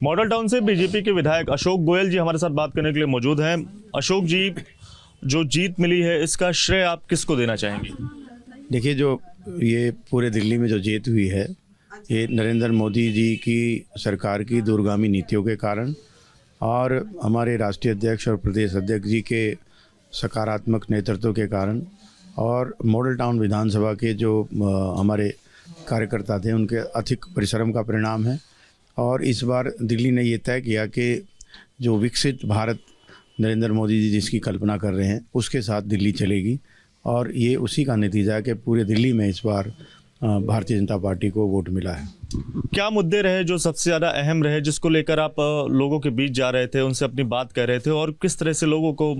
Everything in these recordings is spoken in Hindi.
मॉडल टाउन से बीजेपी के विधायक अशोक गोयल जी हमारे साथ बात करने के लिए मौजूद हैं। अशोक जी, जो जीत मिली है इसका श्रेय आप किसको देना चाहेंगे? देखिए, जो ये पूरे दिल्ली में जो जीत हुई है, ये नरेंद्र मोदी जी की सरकार की दूरगामी नीतियों के कारण और हमारे राष्ट्रीय अध्यक्ष और प्रदेश अध्यक्ष जी के सकारात्मक नेतृत्व के कारण और मॉडल टाउन विधानसभा के जो हमारे कार्यकर्ता थे उनके अधिक परिश्रम का परिणाम है। और इस बार दिल्ली ने ये तय किया कि जो विकसित भारत नरेंद्र मोदी जी जिसकी कल्पना कर रहे हैं उसके साथ दिल्ली चलेगी, और ये उसी का नतीजा है कि पूरे दिल्ली में इस बार भारतीय जनता पार्टी को वोट मिला है। क्या मुद्दे रहे जो सबसे ज़्यादा अहम रहे, जिसको लेकर आप लोगों के बीच जा रहे थे, उनसे अपनी बात कह रहे थे और किस तरह से लोगों को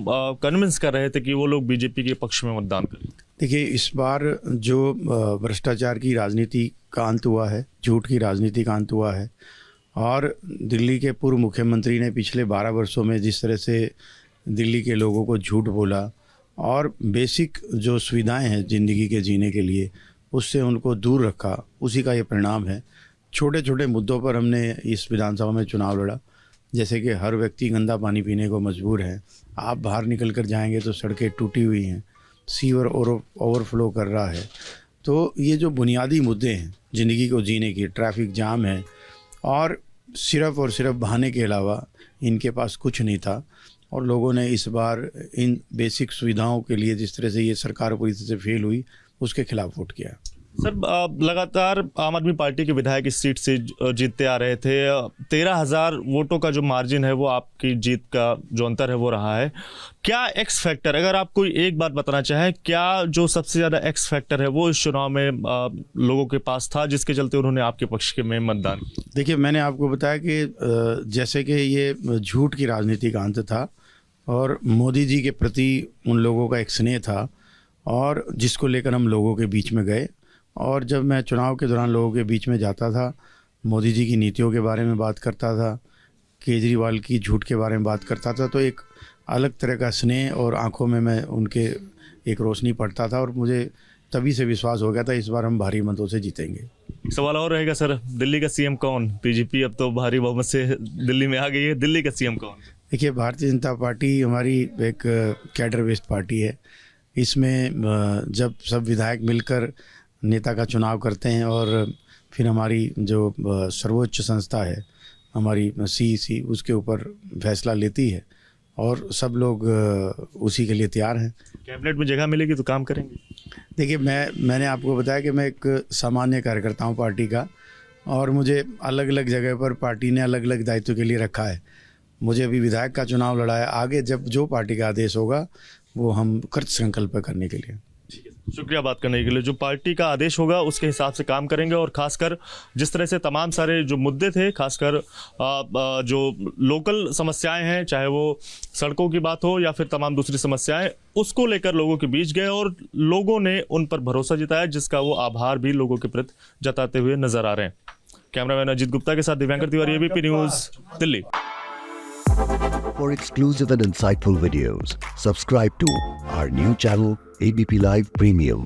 कन्विंस कर रहे थे कि वो लोग बीजेपी के पक्ष में मतदान करें? देखिए, इस बार जो भ्रष्टाचार की राजनीति का अंत हुआ है, झूठ की राजनीति का अंत हुआ है, और दिल्ली के पूर्व मुख्यमंत्री ने पिछले 12 वर्षों में जिस तरह से दिल्ली के लोगों को झूठ बोला और बेसिक जो सुविधाएं हैं ज़िंदगी के जीने के लिए उससे उनको दूर रखा, उसी का ये परिणाम है। छोटे छोटे मुद्दों पर हमने इस विधानसभा में चुनाव लड़ा, जैसे कि हर व्यक्ति गंदा पानी पीने को मजबूर है। आप बाहर निकल कर जाएंगे तो सड़कें टूटी हुई हैं, सीवर ओवरफ्लो कर रहा है। तो ये जो बुनियादी मुद्दे हैं ज़िंदगी को जीने की, ट्रैफिक जाम है, और सिर्फ बहाने के अलावा इनके पास कुछ नहीं था। और लोगों ने इस बार इन बेसिक सुविधाओं के लिए जिस तरह से ये सरकार पूरी तरह से फेल हुई उसके खिलाफ वोट किया। सर, लगातार आम आदमी पार्टी के विधायक इस सीट से जीतते आ रहे थे। 13,000 वोटों का जो मार्जिन है वो आपकी जीत का जो अंतर है वो रहा है। क्या एक्स फैक्टर, अगर आप कोई एक बात बताना चाहें, क्या जो सबसे ज़्यादा एक्स फैक्टर है वो इस चुनाव में लोगों के पास था जिसके चलते उन्होंने आपके पक्ष के में मतदान? देखिए, मैंने आपको बताया कि जैसे कि ये झूठ की राजनीति का अंत था और मोदी जी के प्रति उन लोगों का एक स्नेह था, और जिसको लेकर हम लोगों के बीच में गए। और जब मैं चुनाव के दौरान लोगों के बीच में जाता था, मोदी जी की नीतियों के बारे में बात करता था, केजरीवाल की झूठ के बारे में बात करता था, तो एक अलग तरह का स्नेह और आंखों में मैं उनके एक रोशनी पड़ता था, और मुझे तभी से विश्वास हो गया था इस बार हम भारी मतों से जीतेंगे। सवाल और रहेगा सर, दिल्ली का सीएम कौन? बीजेपी अब तो भारी बहुमत से दिल्ली में आ गई है, दिल्ली का सीएम कौन? देखिए, भारतीय जनता पार्टी हमारी एक कैडर बेस्ड पार्टी है। इसमें जब सब विधायक मिलकर नेता का चुनाव करते हैं और फिर हमारी जो सर्वोच्च संस्था है हमारी CEC उसके ऊपर फैसला लेती है, और सब लोग उसी के लिए तैयार हैं। कैबिनेट में जगह मिलेगी तो काम करेंगे? देखिए, मैंने आपको बताया कि मैं एक सामान्य कार्यकर्ता हूँ पार्टी का, और मुझे अलग अलग जगह पर पार्टी ने अलग अलग दायित्व के लिए रखा है। मुझे अभी विधायक का चुनाव लड़ा है, आगे जब जो पार्टी का आदेश होगा वो हम कृत संकल्प करने के लिए। शुक्रिया बात करने के लिए। जो पार्टी का आदेश होगा उसके हिसाब से काम करेंगे, और खासकर जिस तरह से तमाम सारे जो मुद्दे थे, खासकर जो लोकल समस्याएं हैं, चाहे वो सड़कों की बात हो या फिर तमाम दूसरी समस्याएं, उसको लेकर लोगों के बीच गए और लोगों ने उन पर भरोसा जताया, जिसका वो आभार भी लोगों के प्रति जताते हुए नजर आ रहे हैं। कैमरामैन अजीत गुप्ता के साथ Divyankar Tiwari, ABP news, Delhi. For exclusive and insightful videos, subscribe to our new channel, ABP Live Premium.